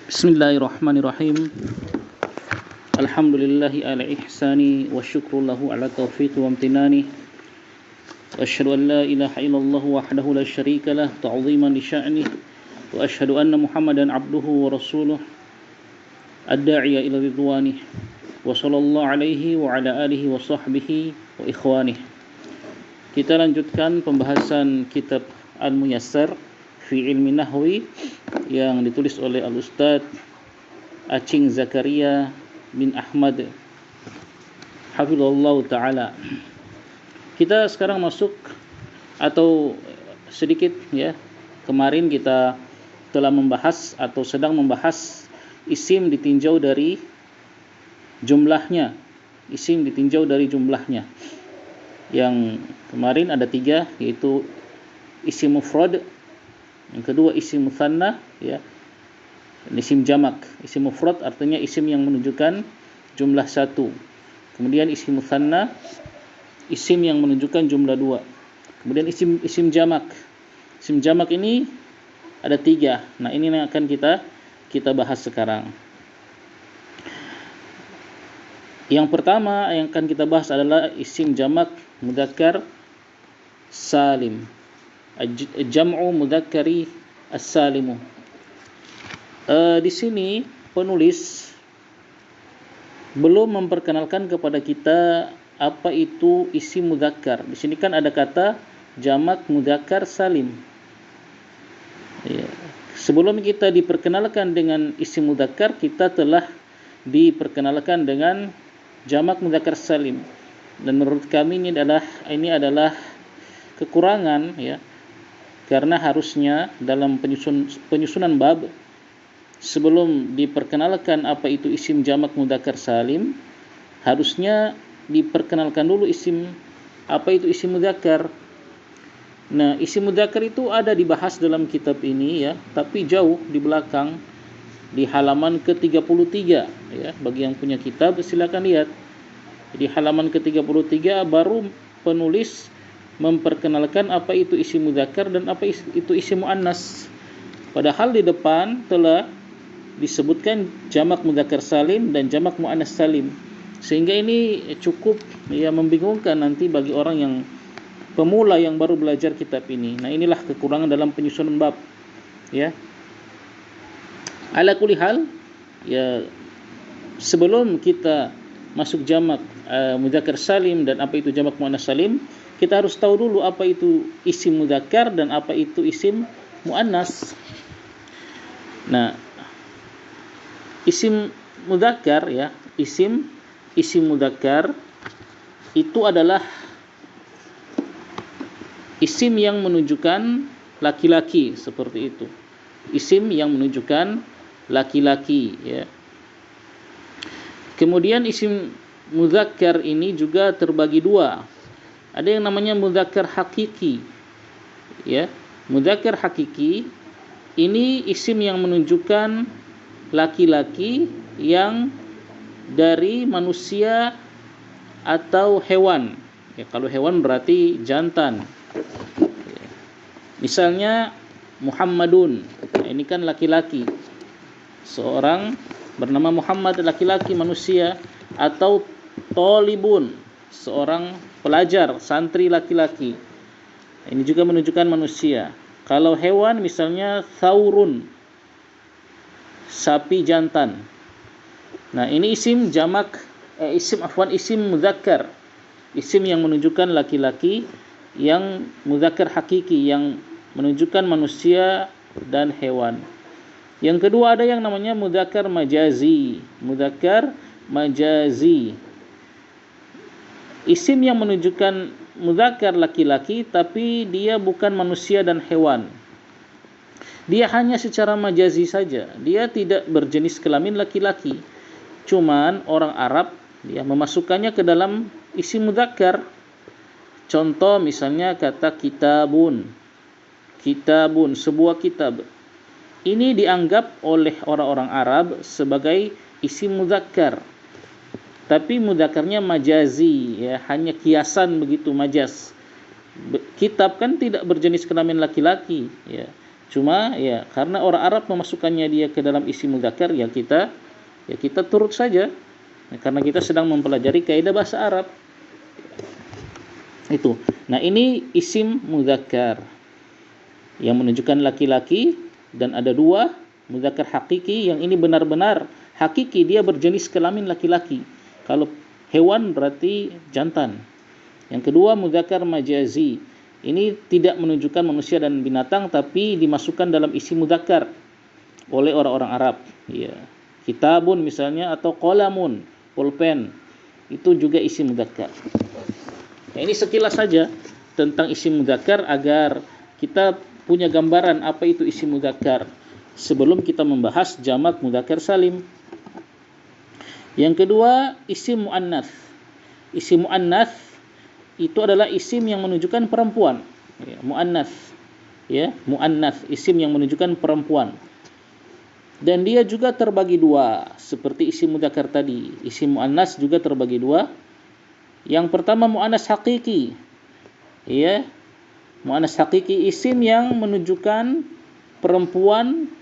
Bismillahirrahmanirrahim. Alhamdulillahi ala ihsani wa syukru lahu ala taufiqi wa amtinani. Wa asyhadu an la ilaha illallah wahdahu la syarika lah ta'ziman li sya'nih. Wa asyhadu anna Muhammadan abduhu wa rasuluh ad-da'iya ila ridwanih. Wa sallallahu alaihi wa ala alihi wa sahbihi wa ikhwanih. Kita lanjutkan pembahasan kitab Al-Muyassar fi ilmi nahwi yang ditulis oleh Al-Ustadz Acing Zakaria bin Ahmad hafizallahu ta'ala. Kita sekarang masuk atau sedikit ya, kemarin kita telah membahas atau sedang membahas isim ditinjau dari jumlahnya. Isim ditinjau dari jumlahnya. Yang kemarin ada 3, yaitu isim mufrad, yang kedua isim mutsanna ya, isim jamak. Isim mufrad artinya isim yang menunjukkan jumlah 1. Kemudian isim mutsanna, isim yang menunjukkan jumlah 2. Kemudian isim jamak. Isim jamak ini ada 3. Nah, ini yang akan kita bahas sekarang. Yang pertama yang akan kita bahas adalah isim jamak mudzakkar salim. Jam'u mudzakkari as-salimu. Di sini penulis belum memperkenalkan kepada kita apa itu isim mudzakkar. Di sini kan ada kata jamak mudzakkar salim. Ya. Sebelum kita diperkenalkan dengan isim mudzakkar, kita telah diperkenalkan dengan jamak mudzakkar salim. Dan menurut kami ini adalah kekurangan ya. Karena harusnya dalam penyusunan bab, sebelum diperkenalkan apa itu isim jamak mudzakkar salim, harusnya diperkenalkan dulu apa itu isim mudzakkar. Nah, isim mudzakkar itu ada dibahas dalam kitab ini ya, tapi jauh di belakang di halaman ke-33 ya. Bagi yang punya kitab silakan lihat. Di halaman ke-33 baru penulis memperkenalkan apa itu isim mudzakkar dan apa itu isim muannas. Padahal di depan telah disebutkan jamak mudzakkar salim dan jamak muannas salim. Sehingga ini cukup ya membingungkan nanti bagi orang yang pemula yang baru belajar kitab ini. Nah, inilah kekurangan dalam penyusunan bab. Ya. Ala kulli hal, ya sebelum kita masuk jamak mudzakkar salim dan apa itu jamak muannas salim, kita harus tahu dulu apa itu isim mudzakkar dan apa itu isim muannas. Nah, isim mudzakkar ya, isim mudzakkar itu adalah isim yang menunjukkan laki-laki, seperti itu. Isim yang menunjukkan laki-laki ya. Kemudian isim mudzakkar ini juga terbagi 2. Ada yang namanya mudzakkar hakiki. Ya, mudzakkar hakiki ini isim yang menunjukkan laki-laki yang dari manusia atau hewan. Ya, kalau hewan berarti jantan. Misalnya Muhammadun. Nah, ini kan laki-laki. Seorang bernama Muhammad, laki-laki manusia, atau Tolibun, seorang pelajar, santri laki-laki. Ini juga menunjukkan manusia. Kalau hewan misalnya Thaurun, sapi jantan. Nah, ini isim mudzakkar. Isim yang menunjukkan laki-laki, yang mudzakkar hakiki, yang menunjukkan manusia dan hewan. Yang kedua ada yang namanya mudzakkar majazi. Mudzakkar majazi. Isim yang menunjukkan mudzakkar laki-laki tapi dia bukan manusia dan hewan. Dia hanya secara majazi saja. Dia tidak berjenis kelamin laki-laki. Cuman orang Arab dia memasukkannya ke dalam isim mudzakkar. Contoh misalnya kata kitabun. Kitabun, sebuah kitab. Ini dianggap oleh orang-orang Arab sebagai isim mudzakkar. Tapi mudzakarnya majazi ya, hanya kiasan begitu, majaz. Kitab kan tidak berjenis kelamin laki-laki ya. Cuma ya karena orang Arab memasukkannya dia ke dalam isim mudzakkar, ya kita turut saja. Karena kita sedang mempelajari kaidah bahasa Arab. Itu. Nah, ini isim mudzakkar yang menunjukkan laki-laki, dan ada dua, mudzakkar hakiki yang ini benar-benar hakiki, dia berjenis kelamin laki-laki. Kalau hewan berarti jantan. Yang kedua mudzakkar majazi. Ini tidak menunjukkan manusia dan binatang, tapi dimasukkan dalam isim mudzakkar oleh orang-orang Arab. Ya. Kitabun misalnya, atau qalamun, pulpen. Itu juga isim mudzakkar. Nah, ini sekilas saja tentang isim mudzakkar agar kita punya gambaran apa itu isim mudzakkar sebelum kita membahas jamak mudzakkar salim. Yang kedua, isim muannats. Isim muannats itu adalah isim yang menunjukkan perempuan. Ya, muannats. Ya, muannats, isim yang menunjukkan perempuan. Dan dia juga terbagi dua, seperti isim mudzakkar tadi. Isim muannats juga terbagi dua. Yang pertama muannats hakiki. Ya. Muannats hakiki, isim yang menunjukkan perempuan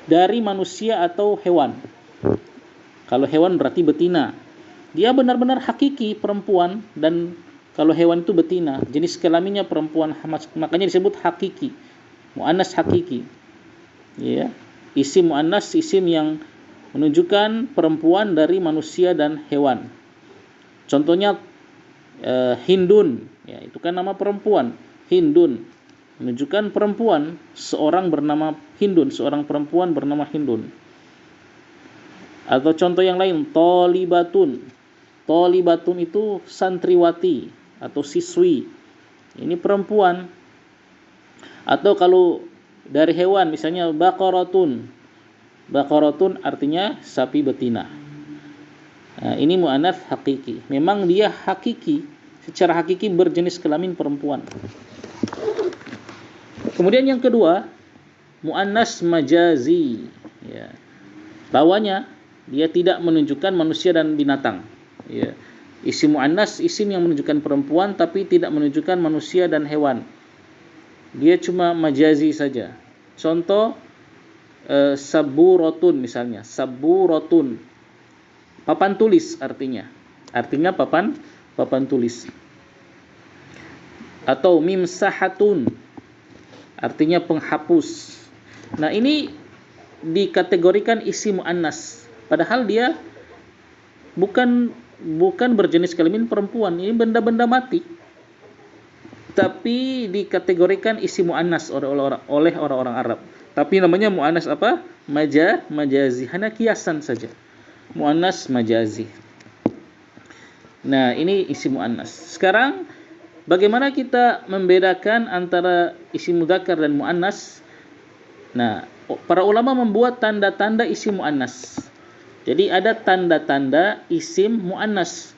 dari manusia atau hewan. Kalau hewan berarti betina. Dia benar-benar hakiki perempuan, dan kalau hewan itu betina, jenis kelaminnya perempuan, makanya disebut hakiki. Muannats hakiki. Ya. Isim muannats, isim yang menunjukkan perempuan dari manusia dan hewan. Contohnya Hindun, ya, itu kan nama perempuan. Hindun menunjukkan perempuan, seorang bernama Hindun, seorang perempuan bernama Hindun. Atau contoh yang lain, Thalibatun. Thalibatun itu santriwati atau siswi. Ini perempuan. Atau kalau dari hewan, misalnya baqaratun. Baqaratun artinya sapi betina. Nah, ini muannats hakiki. Memang dia hakiki, secara hakiki berjenis kelamin perempuan. Kemudian yang kedua, muannats majazi. Ya. Bawahnya dia tidak menunjukkan manusia dan binatang. Ya. Isim muannats, isim yang menunjukkan perempuan tapi tidak menunjukkan manusia dan hewan. Dia cuma majazi saja. Contoh saburotun misalnya, saburotun. Papan tulis artinya. Artinya papan tulis. Atau mimsahatun. Artinya penghapus. Nah, ini dikategorikan isim muannats. Padahal dia bukan berjenis kelamin perempuan. Ini benda-benda mati. Tapi dikategorikan isim muannats oleh orang-orang Arab. Tapi namanya muannats apa? Majazi. Hanya kiasan saja. Muannats majazi. Nah, ini isim muannats. Sekarang bagaimana kita membedakan antara isim mudzakkar dan muannats? Nah, para ulama membuat tanda-tanda isim muannats. Jadi ada tanda-tanda isim muannats.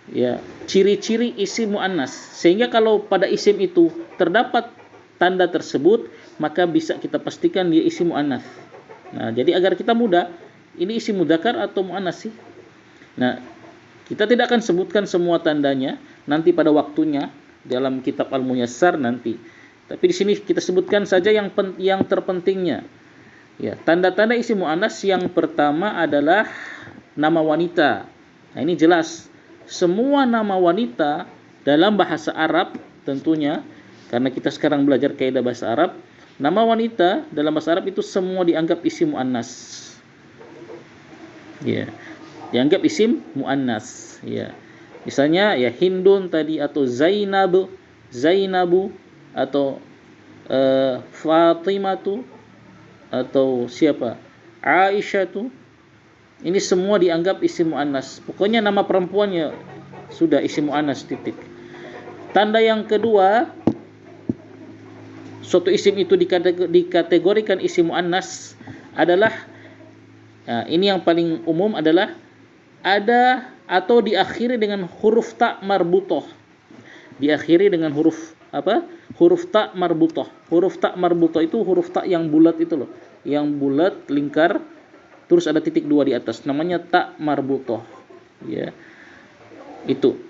Ya, ciri-ciri isim muannats. Sehingga kalau pada isim itu terdapat tanda tersebut, maka bisa kita pastikan dia isim muannats. Nah, jadi agar kita mudah, ini isim mudzakkar atau muannats sih? Nah, kita tidak akan sebutkan semua tandanya nanti pada waktunya dalam kitab Al-Muyassar nanti. Tapi di sini kita sebutkan saja yang terpentingnya. Ya, tanda-tanda isim muannats yang pertama adalah nama wanita. Nah, ini jelas. Semua nama wanita dalam bahasa Arab tentunya, karena kita sekarang belajar kaidah bahasa Arab, nama wanita dalam bahasa Arab itu semua dianggap isim muannats. Ya, dianggap isim muannats. Ya. Misalnya ya Hindun tadi, atau Zainabu, atau Fatimatu, atau siapa? Aisyatu. Ini semua dianggap isim muannats. Pokoknya nama perempuannya sudah isim muannats, titik. Tanda yang kedua, suatu isim itu dikategorikan isim muannats adalah, nah, ini yang paling umum adalah ada atau diakhiri dengan huruf ta marbutoh. Diakhiri dengan huruf apa? Huruf ta marbutoh. Huruf ta marbutoh itu huruf ta yang bulat itu loh. Yang bulat, lingkar, terus ada titik 2 di atas. Namanya ta marbutoh. Ya. Itu.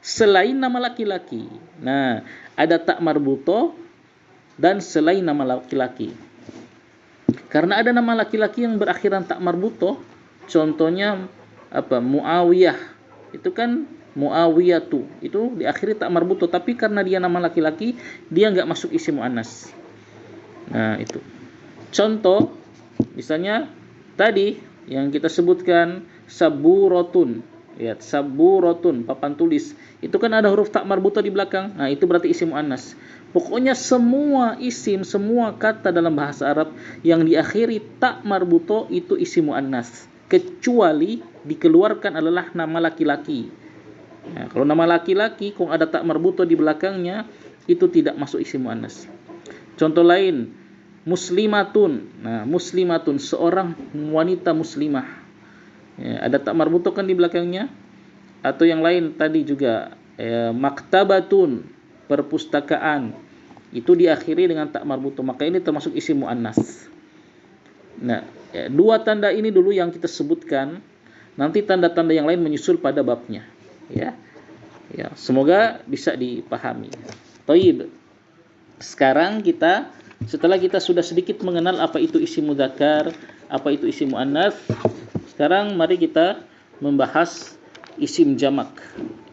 Selain nama laki-laki. Nah, ada ta marbutoh dan selain nama laki-laki. Karena ada nama laki-laki yang berakhiran tak marbutoh, contohnya Muawiyah, itu kan Muawiyatu, itu diakhiri tak marbutoh, tapi karena dia nama laki-laki, dia nggak masuk isim muannas. Nah itu contoh, misalnya tadi yang kita sebutkan saburotun, ya, saburotun, papan tulis, itu kan ada huruf tak marbutoh di belakang. Nah itu berarti isim muannas. Pokoknya semua isim, semua kata dalam bahasa Arab yang diakhiri tak marbutoh itu isim muannas, kecuali dikeluarkan adalah nama laki-laki. Nah, kalau nama laki-laki kok ada tak marbutoh di belakangnya, itu tidak masuk isim muannas. Contoh lain, muslimatun. Nah, muslimatun, seorang wanita muslimah. Ya, ada tak marbutoh kan di belakangnya. Atau yang lain tadi juga, maktabatun, perpustakaan. Itu diakhiri dengan tak marbutoh, maka ini termasuk isim muannas. Nah, dua tanda ini dulu yang kita sebutkan. Nanti tanda-tanda yang lain menyusul pada babnya. Ya, semoga bisa dipahami. Taib. Sekarang setelah kita sudah sedikit mengenal apa itu isim mudzakkar, apa itu isim muannas, sekarang mari kita membahas isim jamak.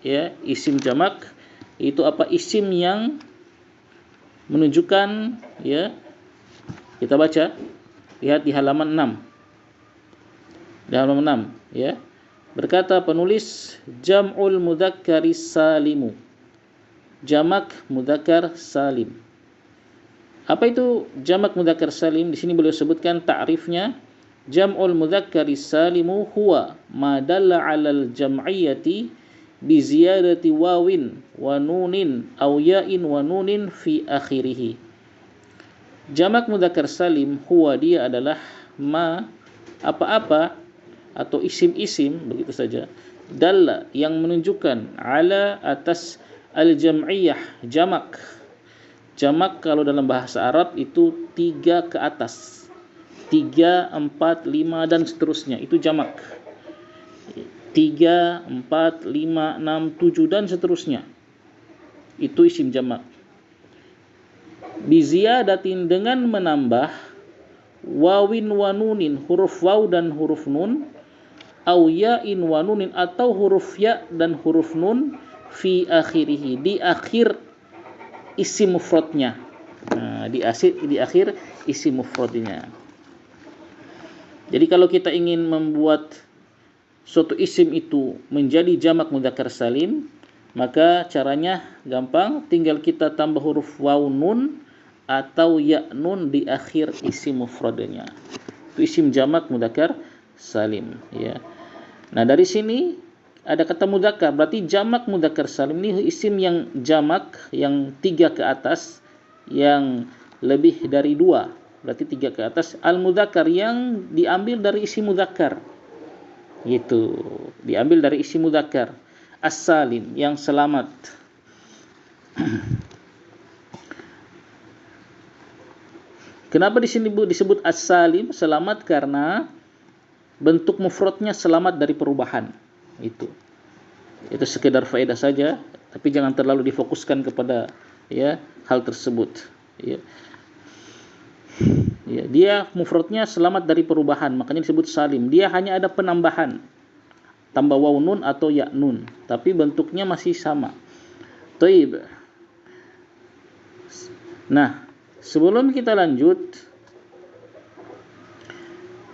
Ya, isim jamak itu apa? Isim yang menunjukkan, ya. Kita baca, lihat di halaman 6. Di halaman 6, ya. Berkata penulis, jam'ul mudzakkaris salimu. Jamak mudzakkar salim. Apa itu jamak mudzakkar salim? Di sini beliau sebutkan ta'rifnya. Jam'ul mudzakkari salimu huwa ma dalla 'alal jam'iyyati bi ziyadati wawin wa nunin aw ya'in wa nunin fi akhirih. Jamak mudzakkar salim huwa, dia adalah ma, apa-apa atau isim-isim, begitu saja, dalla, yang menunjukkan, ala, atas, al-jam'iyyah, jamak. Jamak kalau dalam bahasa Arab itu 3 ke atas, 3, 4, 5 dan seterusnya, itu jamak. 3, 4, 5, 6, 7 dan seterusnya, itu isim jamak. Biziyadatin, dengan menambah, wawin wa nunin, huruf waw dan huruf nun, au ya'in wa nunin, atau huruf ya dan huruf nun, fi akhirih, di akhir isim mufradnya. Nah, di akhir isim mufradnya. Jadi kalau kita ingin membuat suatu isim itu menjadi jamak mudzakkar salim, maka caranya gampang, tinggal kita tambah huruf waw nun atau ya nun di akhir isim mufradnya. Itu isim jamak mudzakkar salim, ya. Nah, dari sini ada kata mudzakkar, berarti jamak mudzakkar salim ini isim yang jamak, yang 3 ke atas, yang lebih dari 2, berarti 3 ke atas. Al mudzakkar, yang diambil dari isim mudzakkar, gitu, diambil dari isim mudzakkar. As-salim, yang selamat. Kenapa di sini disebut as-salim, selamat? Karena bentuk mufradnya selamat dari perubahan. Itu sekedar faedah saja, tapi jangan terlalu difokuskan kepada, ya, hal tersebut, ya. Ya, dia mufradnya selamat dari perubahan, makanya disebut salim. Dia hanya ada penambahan, tambah waw nun atau ya nun, tapi bentuknya masih sama. Taib. Nah, sebelum kita lanjut,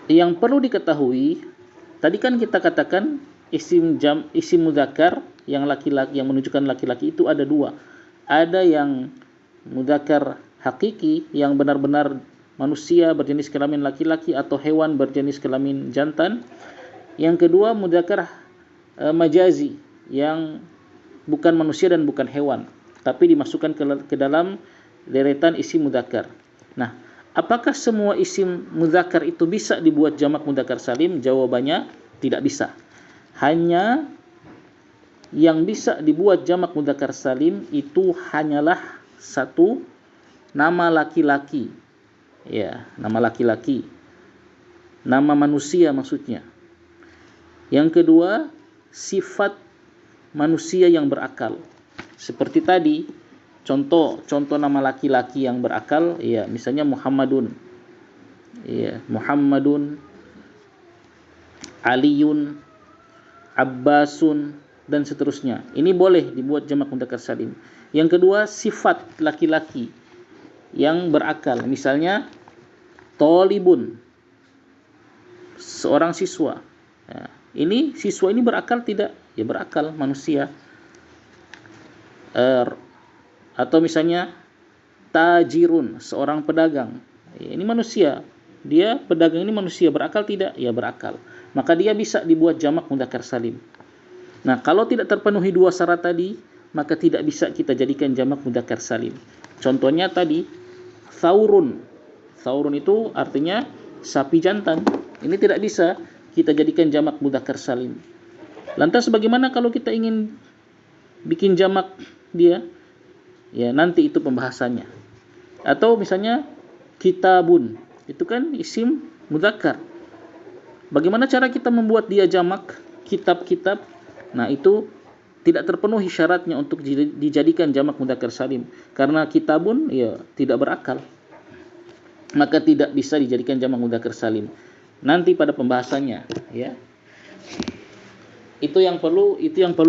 yang perlu diketahui, tadi kan kita katakan isim mudzakkar yang laki-laki, yang menunjukkan laki-laki itu ada 2. Ada yang mudzakkar hakiki, yang benar-benar manusia berjenis kelamin laki-laki atau hewan berjenis kelamin jantan. Yang kedua mudzakkar majazi, yang bukan manusia dan bukan hewan, tapi dimasukkan ke dalam deretan isim mudzakkar. Nah, apakah semua isim mudzakkar itu bisa dibuat jamak mudzakkar salim? Jawabannya tidak bisa. Hanya yang bisa dibuat jamak mudzakkar salim itu hanyalah satu, nama laki-laki. Ya, nama laki-laki. Nama manusia maksudnya. Yang kedua, sifat manusia yang berakal. Seperti tadi, contoh nama laki-laki yang berakal, ya, misalnya Muhammadun, ya, Muhammadun, Aliun, Abbasun, dan seterusnya. Ini boleh dibuat jamak mudzakkar salim. Yang kedua, sifat laki-laki yang berakal, misalnya Tolibun, seorang siswa. Ya, ini siswa ini berakal tidak? Ya berakal, manusia. Atau misalnya Tajirun, seorang pedagang. Ya, ini manusia. Dia pedagang ini manusia, berakal tidak? Ya berakal. Maka dia bisa dibuat jamak mudzakkar salim. Nah, kalau tidak terpenuhi dua syarat tadi, maka tidak bisa kita jadikan jamak mudzakkar salim. Contohnya tadi, Thaurun. Thaurun itu artinya sapi jantan. Ini tidak bisa kita jadikan jamak mudzakkar salim. Lantas bagaimana kalau kita ingin bikin jamak dia? Ya, nanti itu pembahasannya. Atau misalnya kitabun, itu kan isim mudzakkar. Bagaimana cara kita membuat dia jamak? Kitab-kitab. Nah, itu tidak terpenuhi syaratnya untuk dijadikan jamak mudzakkar salim. Karena kitabun ya tidak berakal, maka tidak bisa dijadikan jamak mudzakkar salim. Nanti pada pembahasannya, ya. Itu yang perlu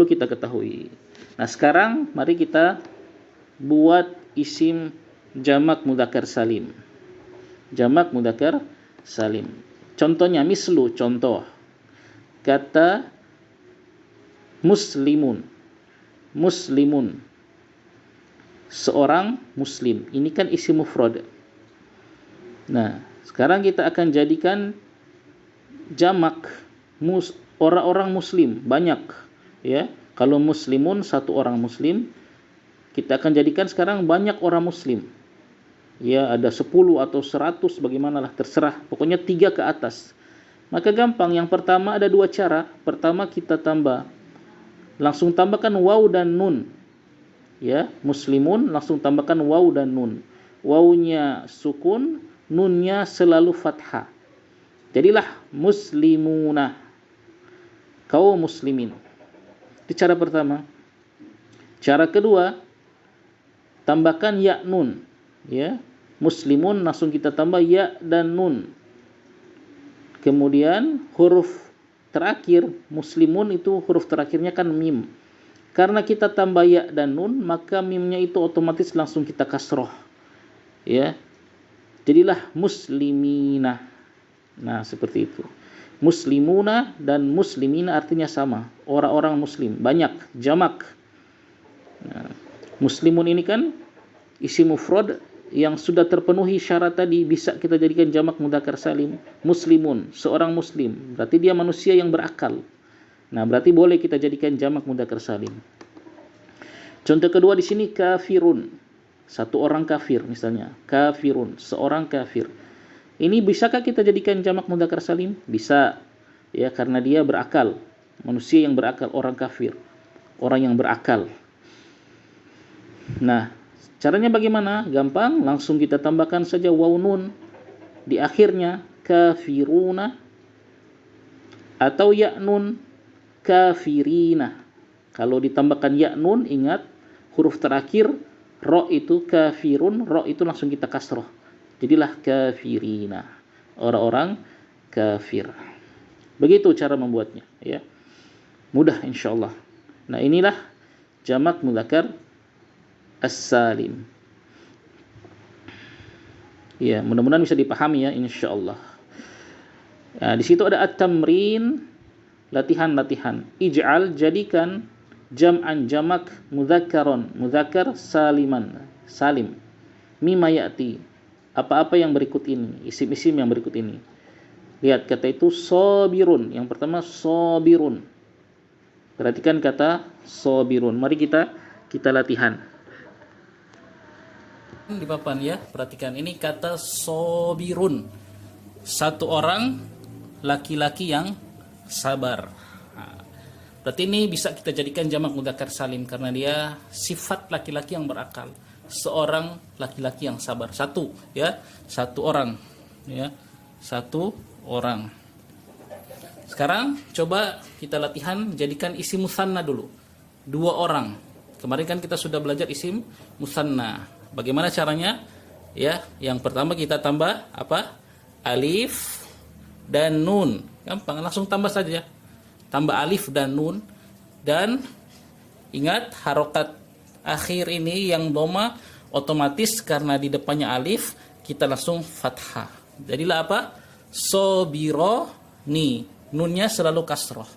kita ketahui. Nah, sekarang mari kita buat isim jamak mudzakkar salim. Jamak mudzakkar salim. Contohnya mislu, contoh. Kata muslimun. Muslimun. Seorang muslim. Ini kan isim mufrad. Nah, sekarang kita akan jadikan jamak orang-orang muslim, banyak, ya. Kalau muslimun satu orang muslim, kita akan jadikan sekarang banyak orang muslim. Ya, ada 10 atau 100 bagaimanalah, terserah. Pokoknya 3 ke atas. Maka gampang. Yang pertama ada 2 cara. Pertama kita langsung tambahkan waw dan nun. Ya, muslimun langsung tambahkan waw dan nun. Wawnya sukun, nunnya selalu fathah. Jadilah muslimuna, kaum muslimin. Itu cara pertama. Cara kedua, tambahkan ya nun, ya. Muslimun langsung kita tambah ya dan nun. Kemudian huruf terakhir, muslimun itu huruf terakhirnya kan mim. Karena kita tambah ya dan nun, maka mimnya itu otomatis langsung kita kasroh. Ya. Jadilah muslimina. Nah, seperti itu. Muslimuna dan muslimina artinya sama. Orang-orang muslim. Banyak. Jamak. Nah, muslimun ini kan isim mufrad yang sudah terpenuhi syarat tadi, bisa kita jadikan jamak mudzakkar salim. Muslimun, seorang muslim. Berarti dia manusia yang berakal. Nah, berarti boleh kita jadikan jamak mudzakkar salim. Contoh kedua di sini kafirun. Satu orang kafir misalnya. Kafirun, seorang kafir. Ini bisakah kita jadikan jamak mudzakkar salim? Bisa. Ya, karena dia berakal. Manusia yang berakal, orang kafir. Orang yang berakal. Nah, caranya bagaimana? Gampang, langsung kita tambahkan saja waw nun di akhirnya, kafiruna, atau ya nun, kafirina. Kalau ditambahkan ya nun, ingat huruf terakhir ro itu kafirun, ro itu langsung kita kasroh. Jadilah kafirina, orang-orang kafir. Begitu cara membuatnya, ya. Mudah insyaallah. Nah, inilah jamak mudzakkar as-salim. Ya, mudah-mudahan bisa dipahami ya insyaallah. Nah, di situ ada at-tamrin, latihan-latihan. Ij'al, jadikan jam'an jamak mudzakkaron, mudzakkar saliman, salim. Mimma ya'ti, apa-apa yang berikut ini, isim-isim yang berikut ini. Lihat kata itu sabirun. Yang pertama sabirun. Perhatikan kata sabirun. Mari kita latihan. Di papan ya, perhatikan ini kata sabirun. Satu orang laki-laki yang sabar. Nah, berarti ini bisa kita jadikan jamak mudzakkar salim karena dia sifat laki-laki yang berakal. Seorang laki-laki yang sabar. Satu, ya, satu orang, ya, satu orang. Sekarang coba kita latihan jadikan isim musanna dulu. 2 orang. Kemarin kan kita sudah belajar isim musanna. Bagaimana caranya? Ya, yang pertama kita tambah apa? Alif dan nun. Gampang, langsung tambah saja. Tambah alif dan nun. Dan ingat harokat akhir ini yang doma otomatis karena di depannya alif kita langsung fathah. Jadilah apa? Sobironi. Nunnya selalu kasroh.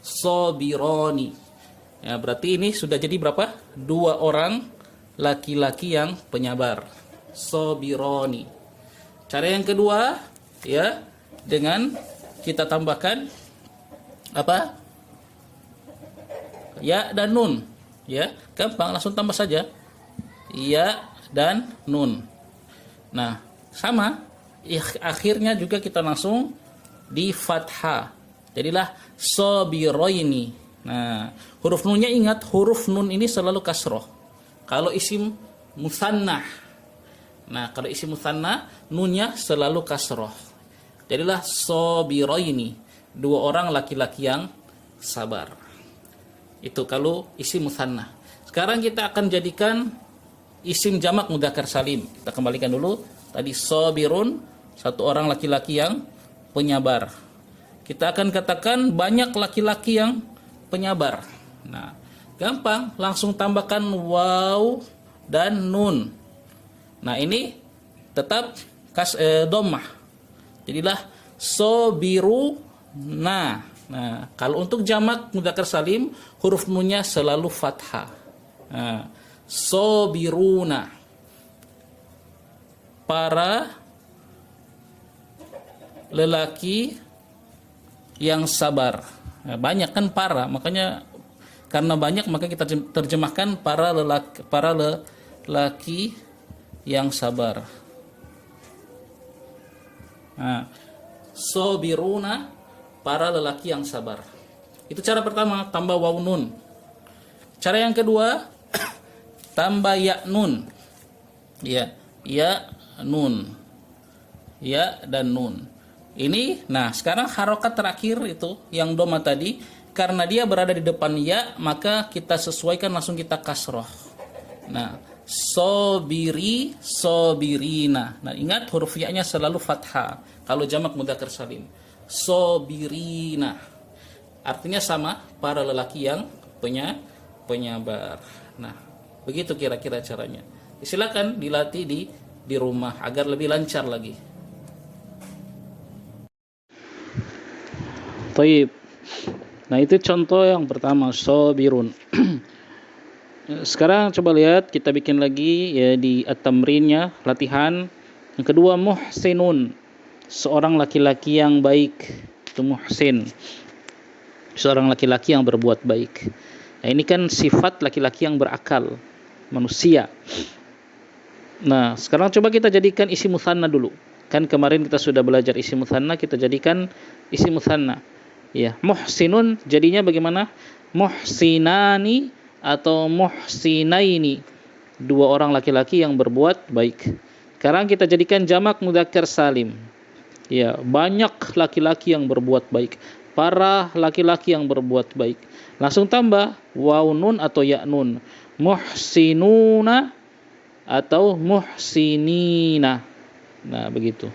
Sobironi. Ya, berarti ini sudah jadi berapa? 2 orang laki-laki yang penyabar. Sobironi. Cara yang kedua, ya, dengan kita tambahkan apa? Ya dan nun. Ya, gampang, langsung tambah saja. Ya dan nun. Nah, sama. Akhirnya juga kita langsung di fathah. Jadilah sobiroini. Nah, huruf nunnya ingat, huruf nun ini selalu kasroh. Kalau isim musannah. Nah, kalau isim musanna nunnya selalu kasroh. Jadilah sobiroini, 2 orang laki-laki yang sabar. Itu kalau isim musanna. Sekarang kita akan jadikan isim jamak mudzakkar salim. Kita kembalikan dulu. Tadi sobirun, 1 orang laki-laki yang penyabar. Kita akan katakan banyak laki-laki yang penyabar. Nah, gampang, langsung tambahkan waw dan nun. Nah, ini tetap dhammah. Jadilah sobiruna. Nah, kalau untuk jamak mudzakkar salim, huruf nunnya selalu fathah. Nah, sobiruna. Para lelaki yang sabar. Nah, banyak kan para, makanya karena banyak maka kita terjemahkan para lelaki yang sabar. Nah, sobiruna, para lelaki yang sabar. Itu cara pertama, tambah waw nun. Cara yang kedua, tambah ya nun. Ya, ya nun. Ya dan nun. Ini, nah sekarang harokat terakhir itu yang doma tadi, karena dia berada di depan ya, maka kita sesuaikan langsung kita kasroh. Nah, sobiri, sobirina. Nah, ingat huruf ya-nya selalu fathah kalau jamak mudzakkar salim. Sobirina. Artinya sama, para lelaki yang penyabar. Nah, begitu kira-kira caranya. Silakan dilatih di rumah agar lebih lancar lagi. Taib. Nah, itu contoh yang pertama, sobirun. Sekarang coba lihat, kita bikin lagi ya di at-tamrinnya, latihan. Yang kedua, muhsinun, seorang laki-laki yang baik. Itu muhsin, seorang laki-laki yang berbuat baik. Nah, ini kan sifat laki-laki yang berakal, manusia. Nah, sekarang coba kita jadikan isi musanna dulu. Kan kemarin kita sudah belajar isi musanna, kita jadikan isi musanna. Ya, muhsinun jadinya bagaimana? Muhsinani atau muhsinaini, 2 orang laki-laki yang berbuat baik. Sekarang kita jadikan jamak mudzakkar salim. Ya, banyak laki-laki yang berbuat baik. Para laki-laki yang berbuat baik. Langsung tambah waw nun atau ya nun. Muhsinuna atau muhsinina. Nah, begitu.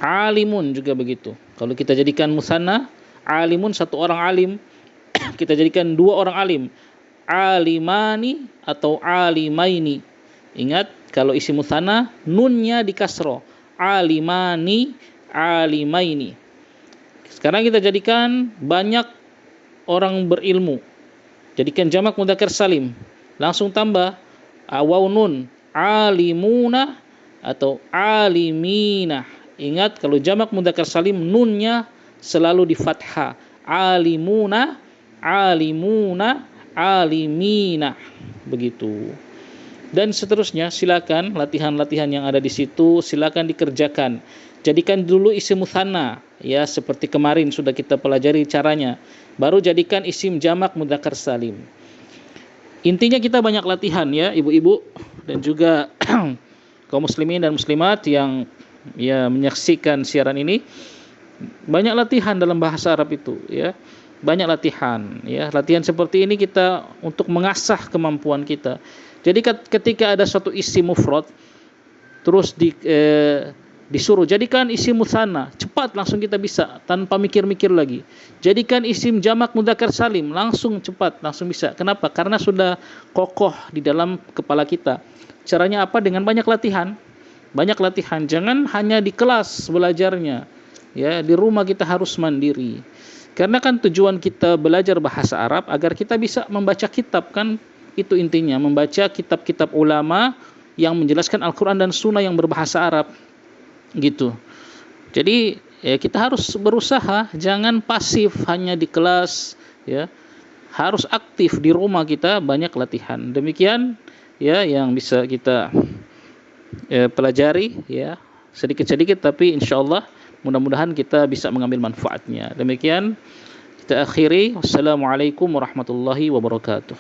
Alimun juga begitu. Kalau kita jadikan musanna, alimun 1 orang alim. Kita jadikan 2 orang alim, alimani atau alimaini. Ingat, kalau isi musanna nunnya di kasroh, alimani, alimaini. Sekarang kita jadikan banyak orang berilmu. Jadikan jamak mudzakkar salim. Langsung tambah waw nun, alimuna atau alimina. Ingat, kalau jamak mudzakkar salim nunnya selalu di fathah. Alimuna, alimuna, alimina, begitu. Dan seterusnya, silakan latihan-latihan yang ada di situ silakan dikerjakan. Jadikan dulu isim musanna, ya seperti kemarin sudah kita pelajari caranya. Baru jadikan isim jamak mudzakkar salim. Intinya kita banyak latihan ya, ibu-ibu dan juga kaum muslimin dan muslimat yang ya menyaksikan siaran ini. Banyak latihan dalam bahasa Arab itu ya. banyak latihan ya. Latihan seperti ini kita untuk mengasah kemampuan kita. Jadi ketika ada suatu isim mufrad terus disuruh jadikan isim musanna, cepat langsung kita bisa tanpa mikir-mikir lagi. Jadikan isim jamak mudzakkar salim, langsung cepat, langsung bisa. Kenapa? Karena sudah kokoh di dalam kepala kita. Caranya apa? Dengan banyak latihan. Banyak latihan, jangan hanya di kelas belajarnya. Ya, di rumah kita harus mandiri. Karena kan tujuan kita belajar bahasa Arab agar kita bisa membaca kitab, kan itu intinya, membaca kitab-kitab ulama yang menjelaskan Al-Quran dan Sunnah yang berbahasa Arab gitu. Jadi ya, kita harus berusaha, jangan pasif hanya di kelas ya, harus aktif di rumah kita, banyak latihan. Demikian ya yang bisa kita pelajari ya, sedikit-sedikit tapi insyaallah mudah-mudahan kita bisa mengambil manfaatnya. Demikian kita akhiri. Wassalamualaikum warahmatullahi wabarakatuh.